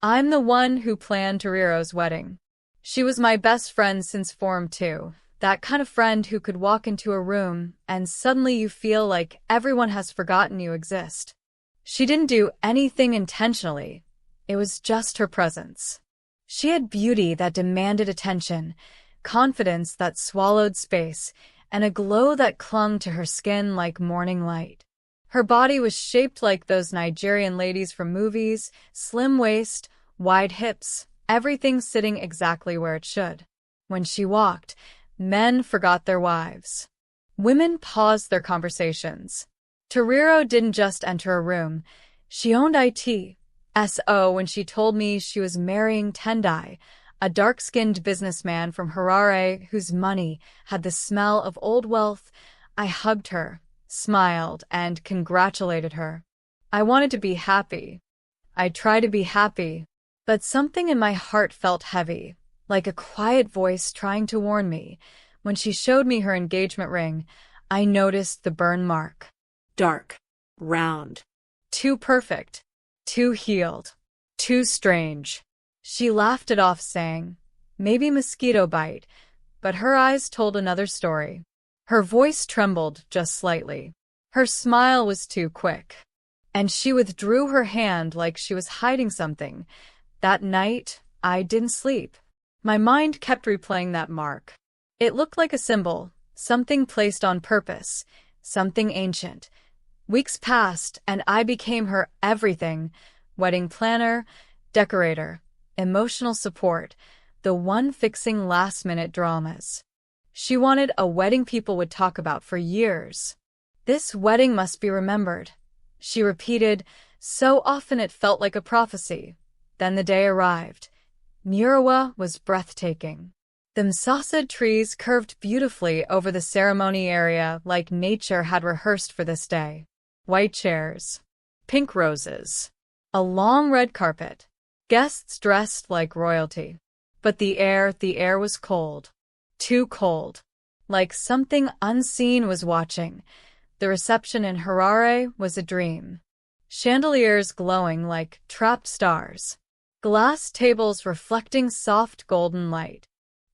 I'm the one who planned Tariro's wedding. She was my best friend since Form 2. That kind of friend who could walk into a room and suddenly you feel like everyone has forgotten you exist. She didn't do anything intentionally. It was just her presence. She had beauty that demanded attention, confidence that swallowed space, and a glow that clung to her skin like morning light. Her body was shaped like those Nigerian ladies from movies, slim waist, wide hips, everything sitting exactly where it should. When she walked, men forgot their wives. Women paused their conversations. Tariro didn't just enter a room. She owned ITSO when she told me she was marrying Tendai, a dark-skinned businessman from Harare whose money had the smell of old wealth. I hugged her, smiled, and congratulated her. I wanted to be happy. I tried to be happy, but something in my heart felt heavy, like a quiet voice trying to warn me. When she showed me her engagement ring, I noticed the burn mark. Dark, round. Too perfect, too healed, too strange. She laughed it off, saying, "Maybe mosquito bite," but her eyes told another story. Her voice trembled just slightly. Her smile was too quick, and she withdrew her hand like she was hiding something. That night, I didn't sleep. My mind kept replaying that mark. It looked like a symbol, something placed on purpose, something ancient. Weeks passed, and I became her everything: wedding planner, decorator, emotional support, the one fixing last-minute dramas. She wanted a wedding people would talk about for years. This wedding must be remembered, she repeated, so often it felt like a prophecy. Then the day arrived. Murehwa was breathtaking. The msasa trees curved beautifully over the ceremony area like nature had rehearsed for this day. White chairs, pink roses, a long red carpet, guests dressed like royalty. But the air was cold. Too cold. Like something unseen was watching. The reception in Harare was a dream. Chandeliers glowing like trapped stars. Glass tables reflecting soft golden light.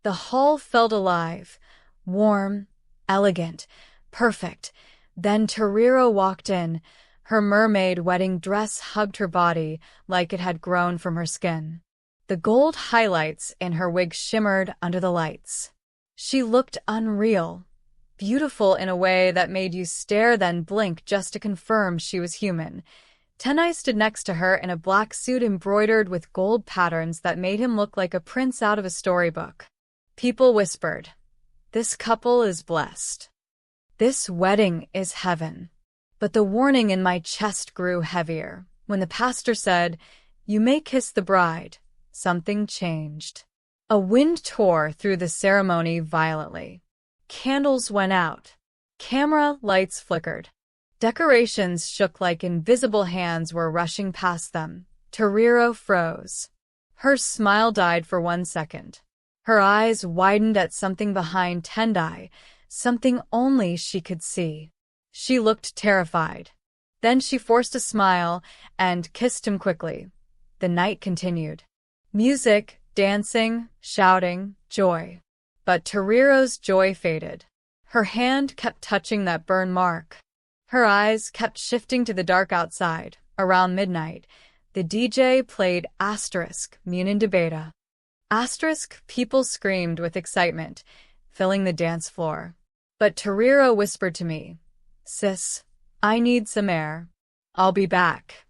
The hall felt alive, warm, elegant, perfect. Then Tariro walked in. Her mermaid wedding dress hugged her body like it had grown from her skin. The gold highlights in her wig shimmered under the lights. She looked unreal, beautiful in a way that made you stare then blink just to confirm she was human. Tendai stood next to her in a black suit embroidered with gold patterns that made him look like a prince out of a storybook. People whispered, "This couple is blessed. This wedding is heaven." But the warning in my chest grew heavier. When the pastor said, "You may kiss the bride," something changed. A wind tore through the ceremony violently. Candles went out. Camera lights flickered. Decorations shook like invisible hands were rushing past them. Tariro froze. Her smile died for 1 second. Her eyes widened at something behind Tendai, something only she could see. She looked terrified. Then she forced a smile and kissed him quickly. The night continued. Music, dancing, shouting, joy. But Tariro's joy faded. Her hand kept touching that burn mark. Her eyes kept shifting to the dark outside. Around midnight, the DJ played Munin Debata. People screamed with excitement, filling the dance floor. But Tariro whispered to me, "Sis, I need some air. I'll be back."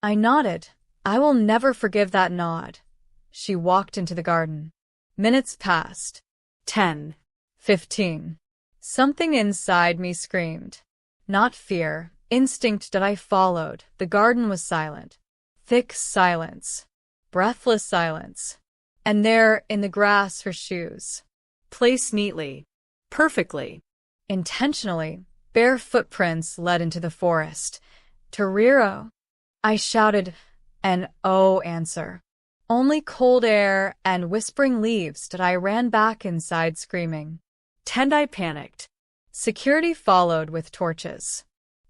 I nodded. I will never forgive that nod. She walked into the garden. Minutes passed. 10. 15. Something inside me screamed. Not fear, instinct that I followed. The garden was silent. Thick silence. Breathless silence. And there, in the grass, her shoes. Placed neatly. Perfectly. Intentionally. Bare footprints led into the forest. "Tariro!" I shouted, an "oh" answer. Only cold air and whispering leaves that I ran back inside screaming. Tendai panicked. Security followed with torches.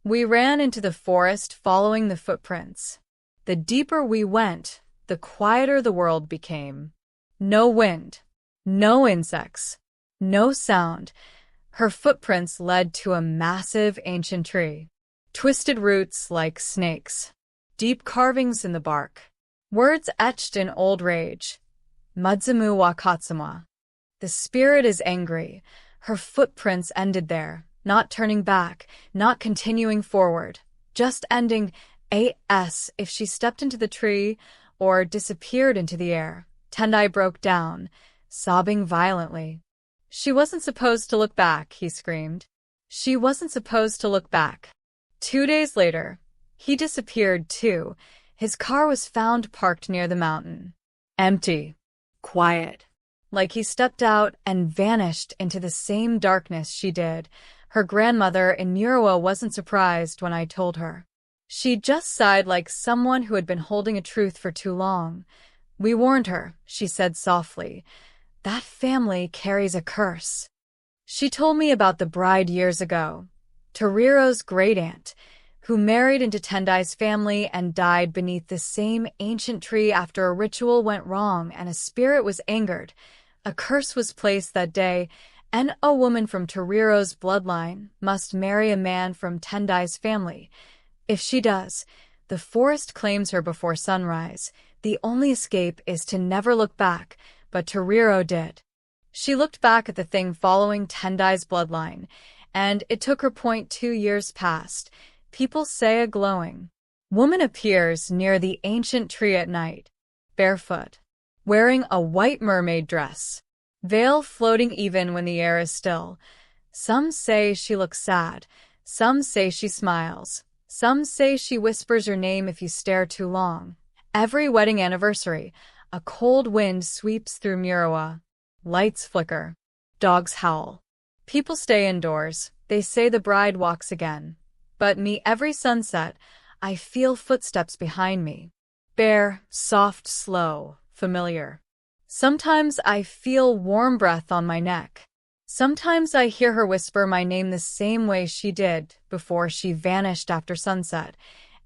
We ran into the forest following the footprints. The deeper we went, the quieter the world became. No wind, no insects, no sound. Her footprints led to a massive ancient tree. Twisted roots like snakes. Deep carvings in the bark. Words etched in old rage. Mudzamu wa katsuma. The spirit is angry. Her footprints ended there, not turning back, not continuing forward, just ending as if she stepped into the tree or disappeared into the air. Tendai broke down, sobbing violently. She wasn't supposed to look back, he screamed. She wasn't supposed to look back. 2 days later, he disappeared too. His car was found parked near the mountain. Empty. Quiet. Like he stepped out and vanished into the same darkness she did. Her grandmother in Murehwa wasn't surprised when I told her. She just sighed like someone who had been holding a truth for too long. We warned her, she said softly. That family carries a curse. She told me about the bride years ago, Tariro's great-aunt, who married into Tendai's family and died beneath the same ancient tree after a ritual went wrong and a spirit was angered. A curse was placed that day, and a woman from Tariro's bloodline must marry a man from Tendai's family. If she does, the forest claims her before sunrise. The only escape is to never look back, but Tariro did. She looked back at the thing following Tendai's bloodline, and it took her 2 years past. People say a glowing woman appears near the ancient tree at night, barefoot, wearing a white mermaid dress, veil floating even when the air is still. Some say she looks sad, some say she smiles, some say she whispers your name if you stare too long. Every wedding anniversary, a cold wind sweeps through Murehwa. Lights flicker. Dogs howl. People stay indoors. They say the bride walks again. But me, every sunset, I feel footsteps behind me. Bare, soft, slow, familiar. Sometimes I feel warm breath on my neck. Sometimes I hear her whisper my name the same way she did before she vanished after sunset.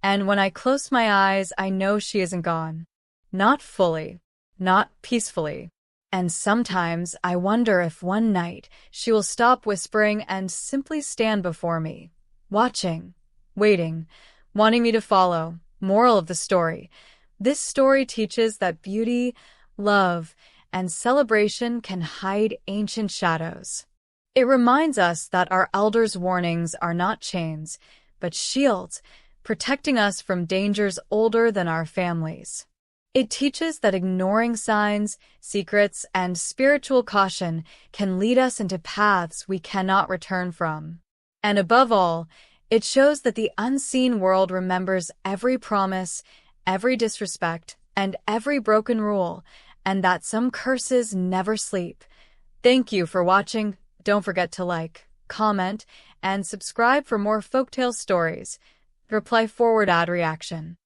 And when I close my eyes, I know she isn't gone. Not fully. Not peacefully. And sometimes I wonder if one night she will stop whispering and simply stand before me. Watching, waiting, wanting me to follow. Moral of the story. This story teaches that beauty, love, and celebration can hide ancient shadows. It reminds us that our elders' warnings are not chains, but shields, protecting us from dangers older than our families. It teaches that ignoring signs, secrets, and spiritual caution can lead us into paths we cannot return from. And above all, it shows that the unseen world remembers every promise, every disrespect, and every broken rule, and that some curses never sleep. Thank you for watching. Don't forget to like, comment, and subscribe for more folktale stories. Reply forward ad reaction.